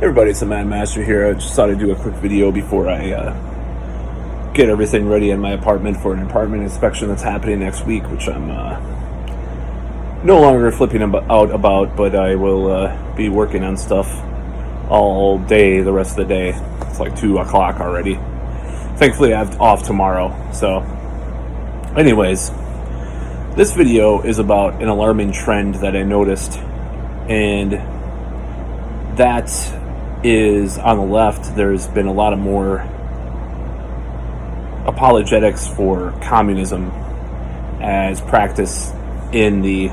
Everybody, it's the Mad Master here. I just thought I'd do a quick video before I get everything ready in my apartment for an apartment inspection that's happening next week, which I'm no longer flipping out about, but I will be working on stuff all day the rest of the day. It's like 2 o'clock already. Thankfully, I have off tomorrow. So, anyways, this video is about an alarming trend that I noticed, and that is on the left. There's been a lot of more apologetics for communism as practice in the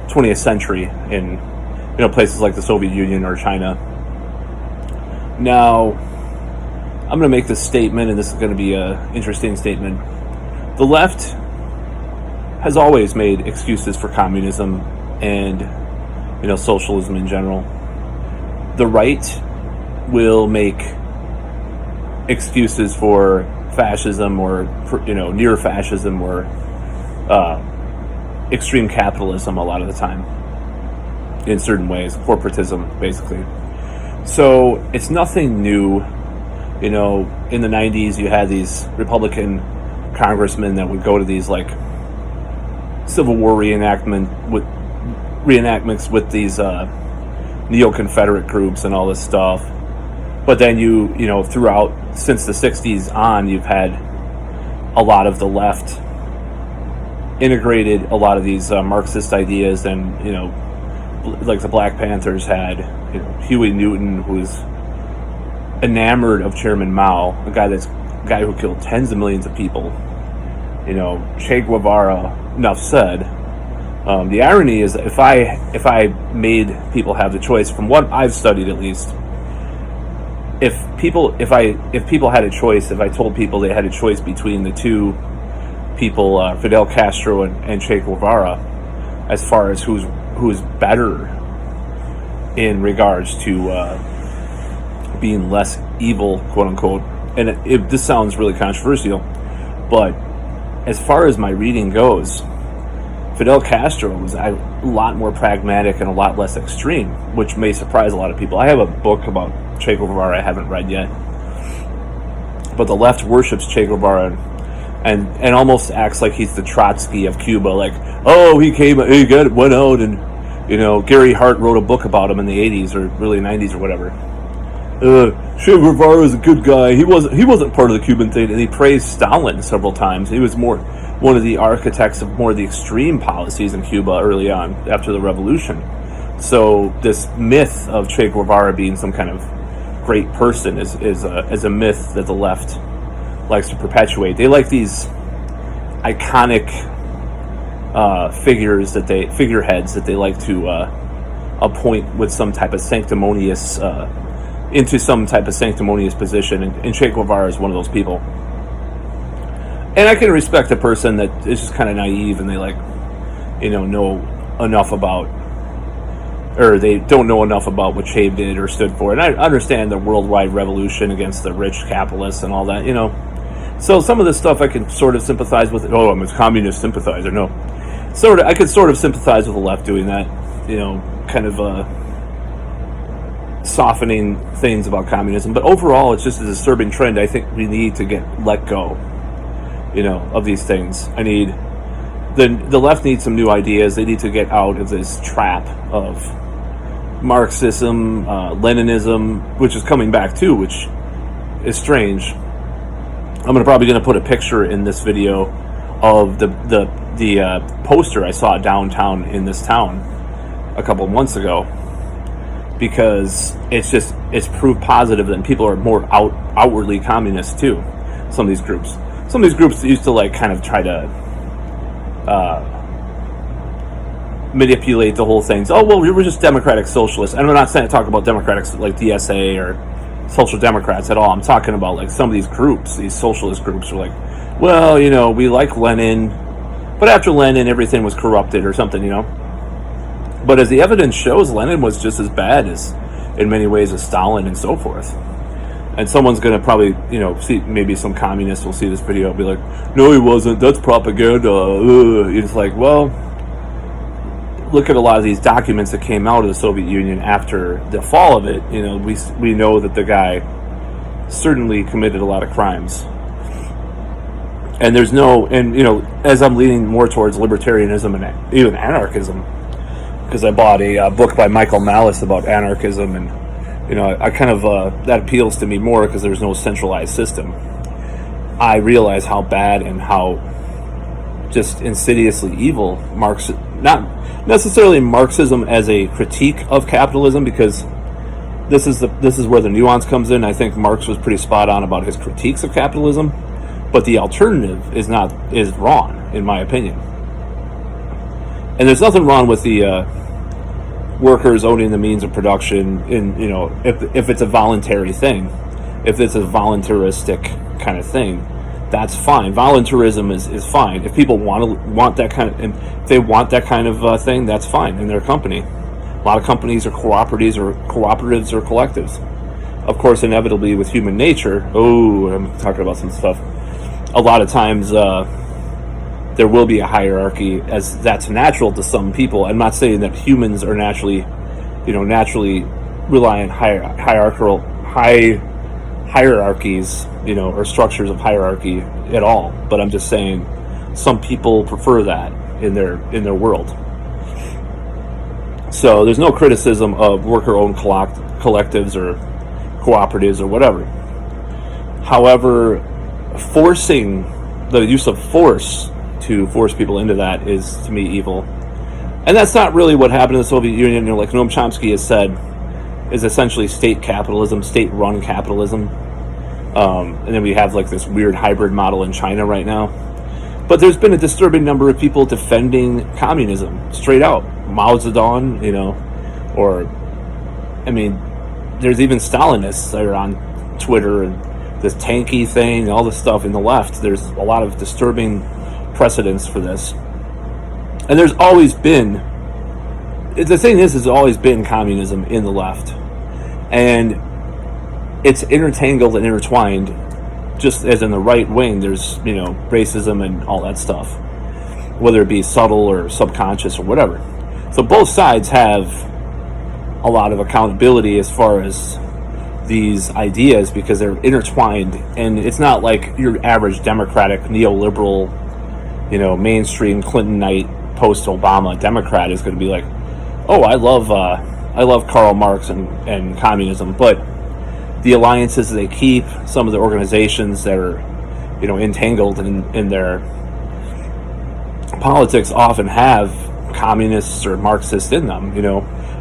20th century in places like the Soviet Union or China. Now, I'm going to make this statement, and this is going to be an interesting statement. The left has always made excuses for communism and socialism in general. The right will make excuses for fascism or near fascism or extreme capitalism a lot of the time in certain ways, corporatism basically. So it's nothing new. In the 90s you had these Republican congressmen that would go to these like Civil War reenactments with these neo-Confederate groups and all this stuff. But then throughout, since the 60s on, you've had a lot of the left integrated a lot of these Marxist ideas, and like the Black Panthers had Huey Newton, who was enamored of Chairman Mao, a guy who killed tens of millions of people. Che Guevara, enough said. The irony is that if I made people have the choice, from what I've studied at least, if people had a choice, if I told people they had a choice between the two people, Fidel Castro and Che Guevara, as far as who's better in regards to being less evil, quote unquote, and this sounds really controversial, but as far as my reading goes, Fidel Castro was a lot more pragmatic and a lot less extreme, which may surprise a lot of people. I have a book about Che Guevara I haven't read yet, but the left worships Che Guevara and almost acts like he's the Trotsky of Cuba. Like, oh, went out, and Gary Hart wrote a book about him in the 80s or early 90s or whatever. Che Guevara was a good guy. He wasn't part of the Cuban thing, and he praised Stalin several times. He was more one of the architects of more of the extreme policies in Cuba early on after the revolution. So this myth of Che Guevara being some kind of great person is a myth that the left likes to perpetuate. They like these iconic figureheads that they like to appoint with some type of sanctimonious into some type of sanctimonious position, and Che Guevara is one of those people. And I can respect a person that is just kind of naive and they know enough about, or they don't know enough about what Che did or stood for. And I understand the worldwide revolution against the rich capitalists and all that, So some of this stuff I can sort of sympathize with. Oh, I'm a communist sympathizer. No, I could sort of sympathize with the left doing that, kind of softening things about communism. But overall, it's just a disturbing trend. I think we need to let go of these things. The left needs some new ideas. They need to get out of this trap of Marxism, Leninism, which is coming back too, which is strange. I'm probably going to put a picture in this video of the poster I saw downtown in this town a couple of months ago, because it's proof positive that people are more outwardly communist too. Some of these groups used to kind of try to manipulate the whole thing. Oh, well, we were just democratic socialists. And I'm not saying to talk about democrats like DSA or social democrats at all. I'm talking about some of these groups, these socialist groups are like, well, we like Lenin, but after Lenin everything was corrupted or something, But as the evidence shows, Lenin was just as bad as, in many ways, as Stalin and so forth. And someone's going to probably, see, maybe some communist will see this video and be like, no, he wasn't. That's propaganda. It's like, well, look at a lot of these documents that came out of the Soviet Union after the fall of it, we know that the guy certainly committed a lot of crimes. And as I'm leaning more towards libertarianism and even anarchism, because I bought a book by Michael Malice about anarchism, and I kind of that appeals to me more because there's no centralized system. I realize how bad and how just insidiously evil not necessarily Marxism as a critique of capitalism, because this is where the nuance comes in. I think Marx was pretty spot on about his critiques of capitalism, but the alternative is wrong, in my opinion. And there's nothing wrong with the workers owning the means of production if it's a voluntary thing, if it's a voluntaristic kind of thing, that's fine. Voluntarism is fine. If people want that kind of, and if they want that kind of thing, that's fine in their company. A lot of companies are cooperatives or collectives. Of course, inevitably with human nature, I'm talking about some stuff. A lot of times there will be a hierarchy, as that's natural to some people. I'm not saying that humans are naturally rely on hierarchies, or structures of hierarchy at all. But I'm just saying some people prefer that in their world. So there's no criticism of worker-owned collectives or cooperatives or whatever. However, forcing the use of force to force people into that is, to me, evil. And that's not really what happened in the Soviet Union. Like Noam Chomsky has said, is essentially state capitalism, state-run capitalism. And then we have like this weird hybrid model in China right now. But there's been a disturbing number of people defending communism straight out. Mao Zedong, there's even Stalinists that are on Twitter, and this tanky thing, all this stuff in the left. There's a lot of disturbing precedents for this. And there's always been, the thing is, there's always been communism in the left. And it's intertangled and intertwined, just as in the right wing, there's, racism and all that stuff, whether it be subtle or subconscious or whatever. So both sides have a lot of accountability as far as these ideas, because they're intertwined. And it's not like your average Democratic, neoliberal, mainstream Clintonite, post-Obama Democrat is going to be like, oh, I love Karl Marx and communism, but the alliances they keep, some of the organizations that are, entangled in their politics often have communists or Marxists in them.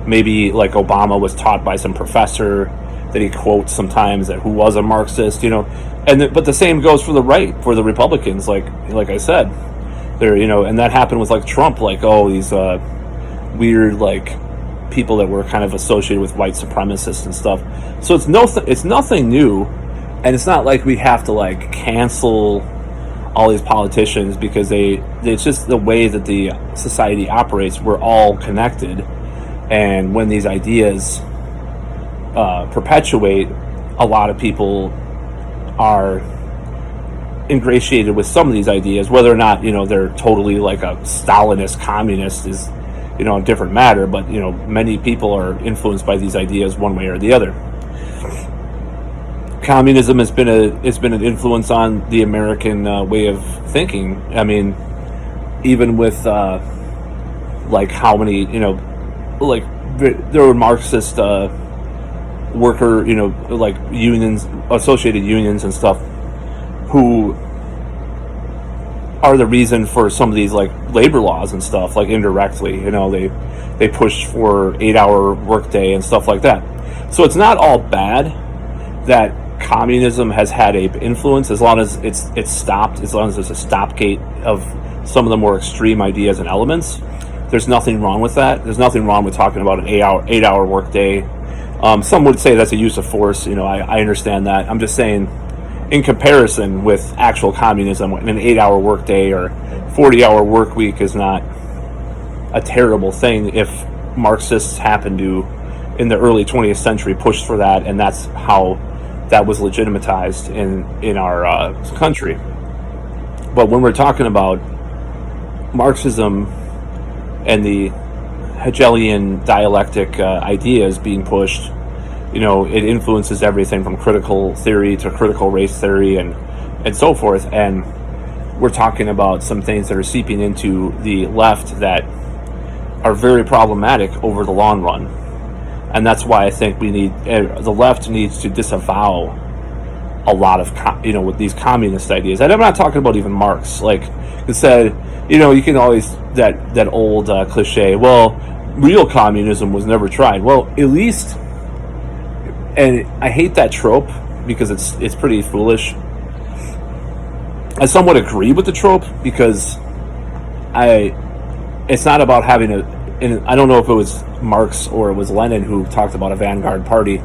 Maybe like Obama was taught by some professor that he quotes sometimes that who was a Marxist, but the same goes for the right, for the Republicans, like I said, there, and that happened with like Trump, like, these weird like people that were kind of associated with white supremacists and stuff. So it's nothing new, and it's not like we have to like cancel all these politicians because it's just the way that the society operates. We're all connected, and when these ideas perpetuate, a lot of people are ingratiated with some of these ideas. Whether or not they're totally like a Stalinist communist is a different matter, but many people are influenced by these ideas one way or the other. Communism has been an influence on the American way of thinking. I mean, even with like how many like there were Marxist worker like unions, associated unions and stuff, who are the reason for some of these like labor laws and stuff, like indirectly, they push for 8-hour workday and stuff like that. So it's not all bad that communism has had a influence, as long as it's stopped, as long as there's a stopgate of some of the more extreme ideas and elements. There's nothing wrong with that. There's nothing wrong with talking about an 8-hour workday. Some would say that's a use of force. I understand that. I'm just saying, in comparison with actual communism, an 8-hour workday or 40-hour work week is not a terrible thing if Marxists happen to, in the early 20th century, push for that, and that's how that was legitimatized in our country. But when we're talking about Marxism and the Hegelian dialectic ideas being pushed. It influences everything from critical theory to critical race theory and so forth. And we're talking about some things that are seeping into the left that are very problematic over the long run. And that's why I think the left needs to disavow a lot of, with these communist ideas. And I'm not talking about even Marx. Like it said, you can always, that old cliche, well, real communism was never tried. Well, at least, and I hate that trope because it's pretty foolish. I somewhat agree with the trope because it's not about having and I don't know if it was Marx or it was Lenin who talked about a vanguard party,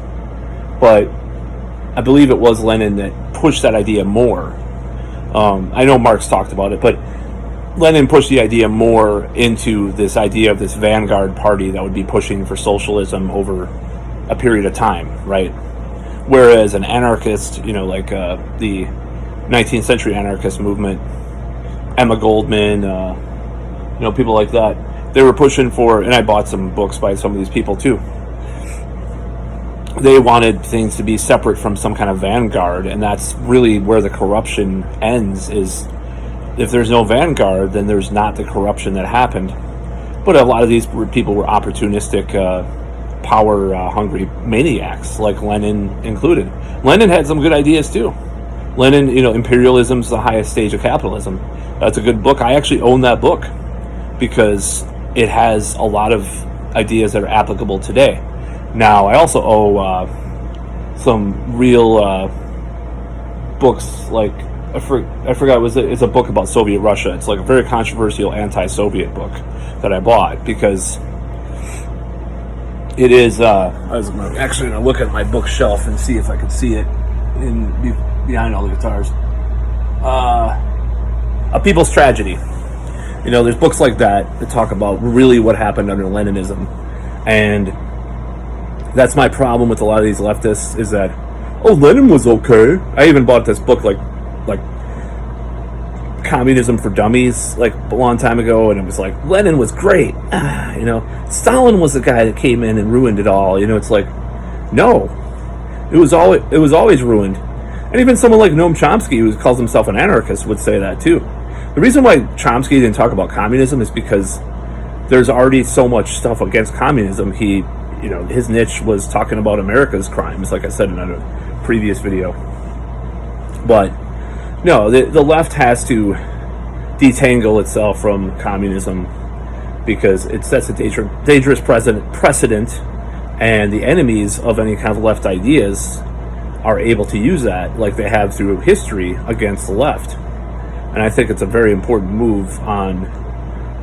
but I believe it was Lenin that pushed that idea more. I know Marx talked about it, but Lenin pushed the idea more into this idea of this vanguard party that would be pushing for socialism over a period of time, right? Whereas an anarchist, like the 19th century anarchist movement, Emma Goldman, people like that, they were pushing for, and I bought some books by some of these people too. They wanted things to be separate from some kind of vanguard, and that's really where the corruption ends, is if there's no vanguard, then there's not the corruption that happened. But a lot of these people were opportunistic, power-hungry maniacs, like Lenin included. Lenin had some good ideas too. Lenin, Imperialism's the highest stage of capitalism. That's a good book. I actually own that book because it has a lot of ideas that are applicable today. Now, I also owe some real books, like, I forgot, it's a book about Soviet Russia. It's like a very controversial anti-Soviet book that I bought because it is, I was actually going to look at my bookshelf and see if I could see it behind all the guitars. A People's Tragedy. There's books like that talk about really what happened under Leninism. And that's my problem with a lot of these leftists, is that, oh, Lenin was okay. I even bought this book like Communism for Dummies, like a long time ago, and it was like, Lenin was great. Stalin was the guy that came in and ruined it all. It's like, no. It was always ruined. And even someone like Noam Chomsky, who calls himself an anarchist, would say that too. The reason why Chomsky didn't talk about communism is because there's already so much stuff against communism. His niche was talking about America's crimes, like I said in a previous video. But no, the left has to detangle itself from communism because it sets a dangerous precedent, and the enemies of any kind of left ideas are able to use that, like they have through history, against the left. And I think it's a very important move on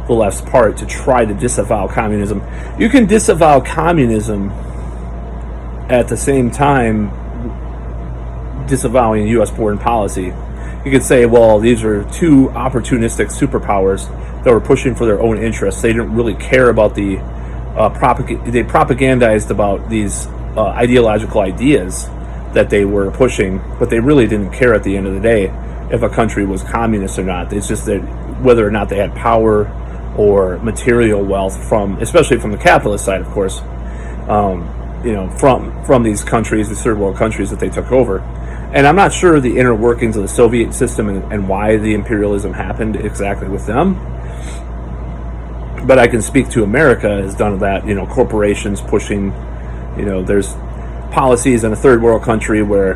the left's part to try to disavow communism. You can disavow communism at the same time disavowing U.S. foreign policy. You could say, well, these are two opportunistic superpowers that were pushing for their own interests. They didn't really care about they propagandized about these ideological ideas that they were pushing, but they really didn't care at the end of the day if a country was communist or not. It's just that whether or not they had power or material wealth especially from the capitalist side, of course, from these countries, the third world countries that they took over. And I'm not sure the inner workings of the Soviet system and why the imperialism happened exactly with them. But I can speak to America has done that, corporations pushing, there's policies in a third world country where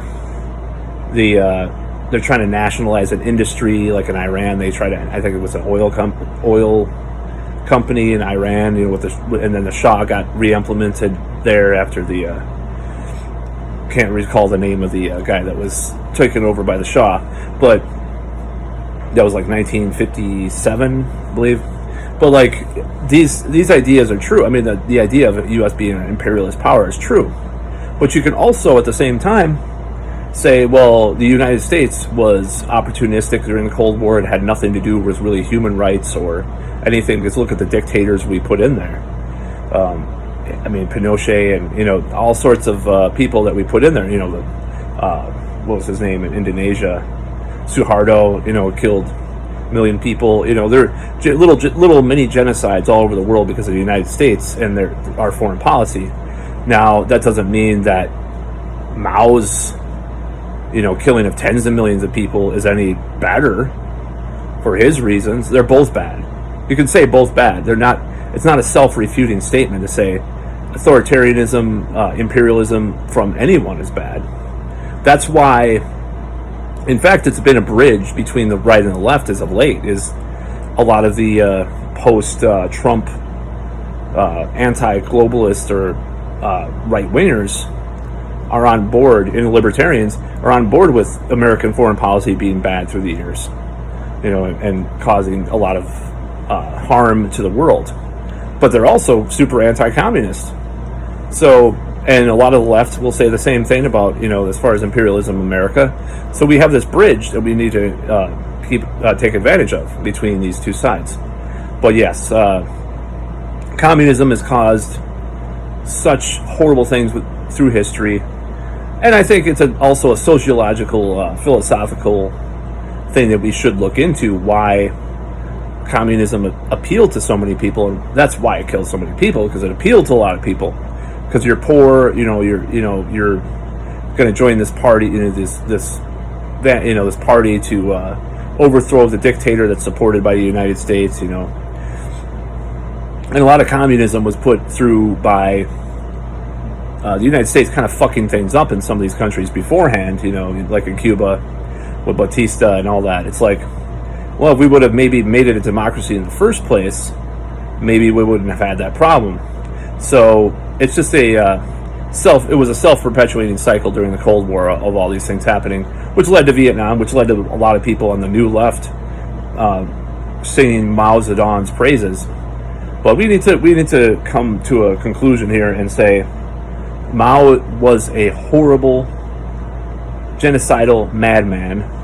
they're trying to nationalize an industry, like in Iran. They try to, I think it was an oil company in Iran, and then the Shah got re-implemented there after can't recall the name of the guy that was taken over by the Shah, but that was like 1957, I believe. But like these ideas are true. I mean, the idea of the U.S. being an imperialist power is true, but you can also at the same time say, well, the United States was opportunistic during the Cold War. It had nothing to do with really human rights or anything. Because look at the dictators we put in there. Pinochet and, all sorts of people that we put in there. What was his name in Indonesia? Suharto, killed million people. There are little mini genocides all over the world because of the United States and our foreign policy. Now, that doesn't mean that Mao's, killing of tens of millions of people is any better for his reasons. They're both bad. You can say both bad. They're not. It's not a self-refuting statement to say authoritarianism, imperialism from anyone is bad. That's why, in fact, it's been a bridge between the right and the left as of late. Is a lot of the post-Trump anti-globalist or right-wingers are on board, and libertarians are on board with American foreign policy being bad through the years, and causing a lot of harm to the world. But they're also super anti-communist. So, and a lot of the left will say the same thing about, as far as imperialism in America. So we have this bridge that we need to take advantage of between these two sides. But yes, communism has caused such horrible things through history. And I think it's also a sociological, philosophical thing that we should look into, why communism appealed to so many people. And that's why it killed so many people, because it appealed to a lot of people. Because you're poor, you're going to join this party, this party to overthrow the dictator that's supported by the United States, And a lot of communism was put through by the United States kind of fucking things up in some of these countries beforehand, like in Cuba with Batista and all that. It's like, well, if we would have maybe made it a democracy in the first place, maybe we wouldn't have had that problem. So it's just it was a self-perpetuating cycle during the Cold War of all these things happening, which led to Vietnam, which led to a lot of people on the new left singing Mao Zedong's praises. But we need to come to a conclusion here and say Mao was a horrible, genocidal madman.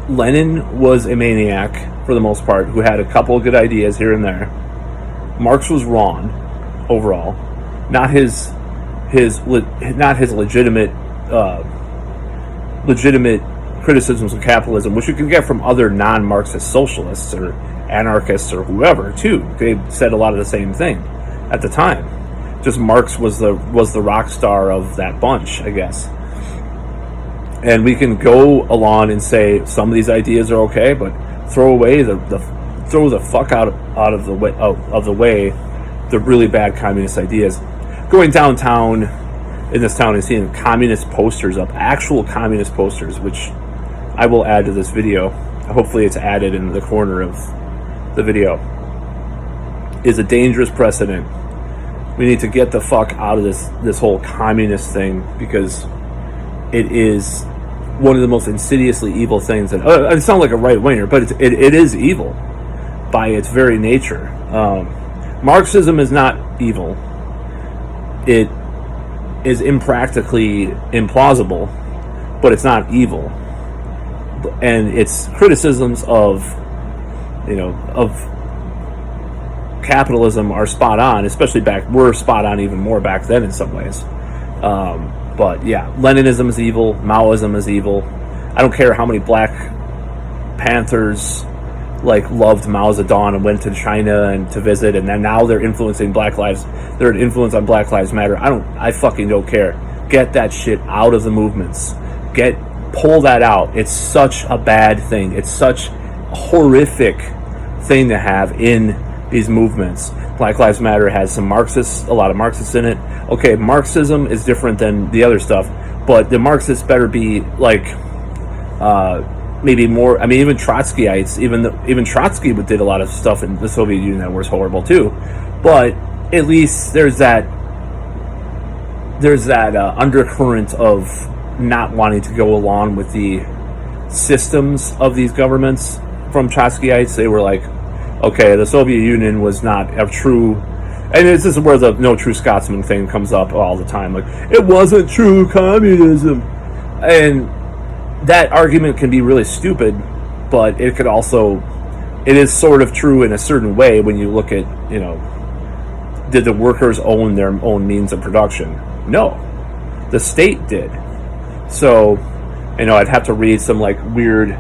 Lenin was a maniac for the most part, who had a couple of good ideas here and there. Marx was wrong overall. Not his legitimate criticisms of capitalism, which you can get from other non-Marxist socialists or anarchists or whoever too. They said a lot of the same thing at the time. Just Marx was the rock star of that bunch, I guess. And we can go along and say some of these ideas are okay, but throw the fuck out of the way the really bad communist ideas. Going downtown in this town and seeing communist posters up, actual communist posters, which I will add to this video. Hopefully it's added in the corner of the video, is a dangerous precedent. We need to get the fuck out of this whole communist thing, because it is one of the most insidiously evil things. That I sound like a right-winger, but it is evil by its very nature. Marxism is not evil. It is impractically implausible, but it's not evil. And its criticisms of capitalism are spot on, especially were spot on even more back then in some ways. But yeah, Leninism is evil, Maoism is evil. I don't care how many Black Panthers loved Mao Zedong and went to China and to visit, and then now they're influencing Black Lives. They're an influence on Black Lives Matter. I fucking don't care. Get that shit out of the movements. Pull that out. It's such a bad thing. It's such a horrific thing to have in these movements. Black Lives Matter has a lot of Marxists in it. Okay, Marxism is different than the other stuff, but the Marxists better be maybe more. I mean, even Trotskyites, even Trotsky did a lot of stuff in the Soviet Union that was horrible too. But at least there's that undercurrent of not wanting to go along with the systems of these governments. From Trotskyites, they were like, okay, the Soviet Union was not a true, and this is where the no true Scotsman thing comes up all the time. Like, it wasn't true communism. And that argument can be really stupid, but it is sort of true in a certain way when you look at, did the workers own their own means of production? No. The state did. So, I'd have to read some weird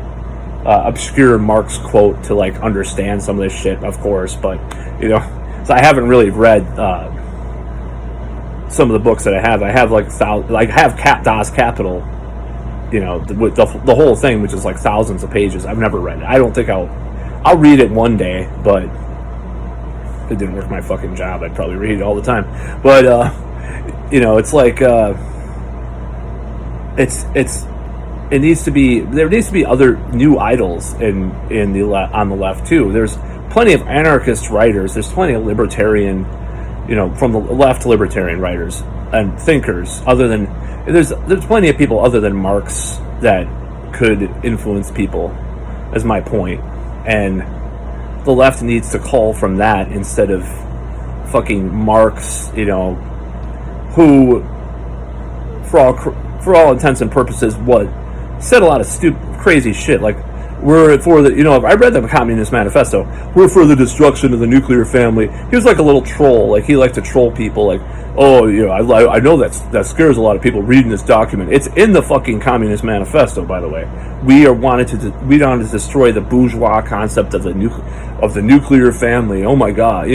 obscure Marx quote to like understand some of this shit, of course. But so I haven't really read some of the books that I have. I have like I have Das Kapital, with the whole thing, which is like thousands of pages. I've never read it. I don't think I'll read it one day, but if it didn't work my fucking job, I'd probably read it all the time. But it's like there needs to be other new idols on the left too. There's plenty of anarchist writers. There's plenty of libertarian, from the left, libertarian writers and thinkers. There's plenty of people other than Marx that could influence people. Is my point. And the left needs to call from that instead of fucking Marx, who, for all intents and purposes, said a lot of crazy shit. Like, we're for the, I read the Communist Manifesto. We're for the destruction of the nuclear family. He was like a little troll. Like, he liked to troll people. Like, oh, I know that scares a lot of people reading this document. It's in the fucking Communist Manifesto, by the way. We wanted to destroy the bourgeois concept of the nuclear family. Oh my God,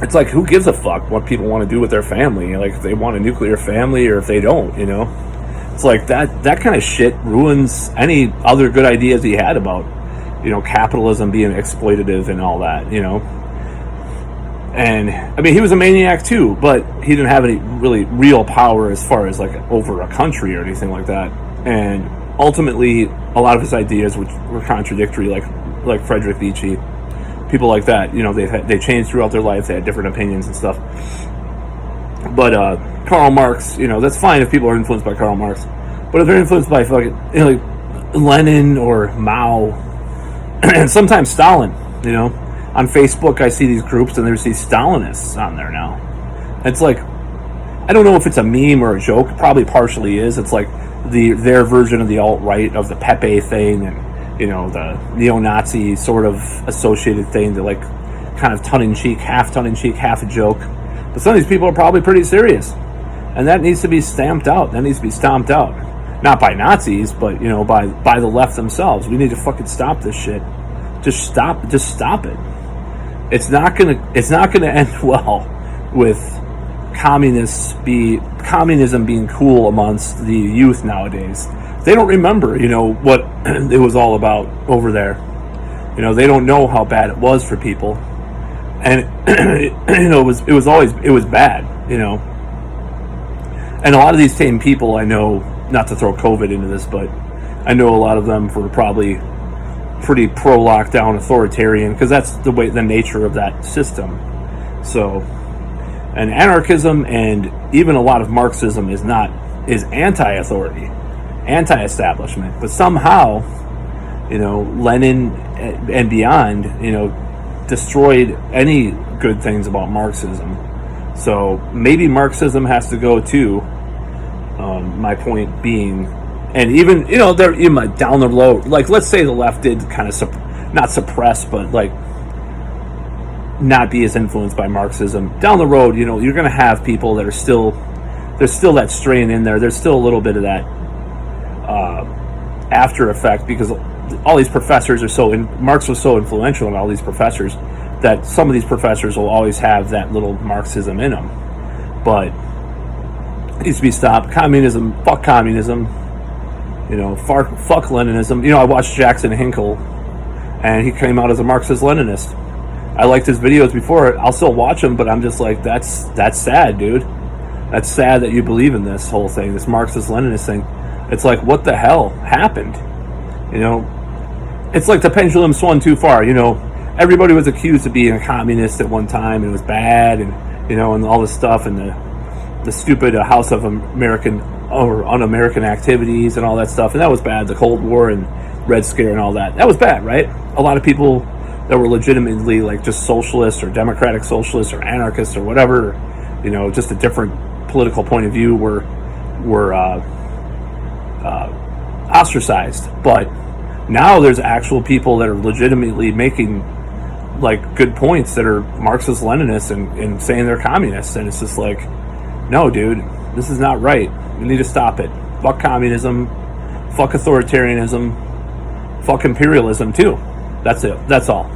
It's like, who gives a fuck what people want to do with their family? Like, if they want a nuclear family or if they don't, It's like that kind of shit ruins any other good ideas he had about, capitalism being exploitative and all that, And, I mean, he was a maniac too, but he didn't have any really real power as far as, like, over a country or anything like that. And ultimately, a lot of his ideas were contradictory, like Friedrich Nietzsche, people like that. They changed throughout their life. They had different opinions and stuff. But Karl Marx, that's fine if people are influenced by Karl Marx. But if they're influenced by fucking like Lenin or Mao, and sometimes Stalin, on Facebook I see these groups and there's these Stalinists on there now. It's like, I don't know if it's a meme or a joke. Probably partially is. It's like their version of the alt-right, of the Pepe thing, and the neo-Nazi sort of associated thing, that like kind of tongue-in-cheek, half a joke. But some of these people are probably pretty serious, and that needs to be stamped out. That needs to be stomped out, not by Nazis, but by the left themselves. We need to fucking stop this shit. Just stop it. It's not gonna end well with communism being cool amongst the youth nowadays. They don't remember, what it was all about over there. They don't know how bad it was for people, and it was bad, And a lot of these same people, I know, not to throw COVID into this, but I know a lot of them were probably pretty pro-lockdown, authoritarian, because that's the nature of that system. So, and anarchism and even a lot of Marxism is anti-authority, anti-establishment. But somehow, Lenin and beyond, destroyed any good things about Marxism. So maybe Marxism has to go too. My point being, and even they're down the road. Like, let's say the left did kind of not suppress, but like not be as influenced by Marxism. Down the road, you're going to have people that are there's still that strain in there. There's still a little bit of that after effect, because all these professors are Marx was so influential in all these professors that some of these professors will always have that little Marxism in them. But it needs to be stopped. Communism, fuck communism. Fuck Leninism. I watched Jackson Hinkle, and he came out as a Marxist-Leninist. I liked his videos before. I'll still watch them, but I'm just like, that's sad, dude. That's sad that you believe in this whole thing, this Marxist-Leninist thing. It's like, what the hell happened? It's like the pendulum swung too far. Everybody was accused of being a communist at one time, and it was bad, and and all this stuff, and the stupid House of American or Un-American activities and all that stuff, and that was bad. The Cold War and Red Scare and all that was bad, right? A lot of people that were legitimately like just socialists or democratic socialists or anarchists or whatever, just a different political point of view, were ostracized. But now there's actual people that are legitimately making like good points that are Marxist-Leninists and saying they're communists, and it's just like, no, dude, this is not right. We need to stop it. Fuck communism. Fuck authoritarianism. Fuck imperialism too. That's it. That's all.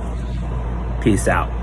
Peace out.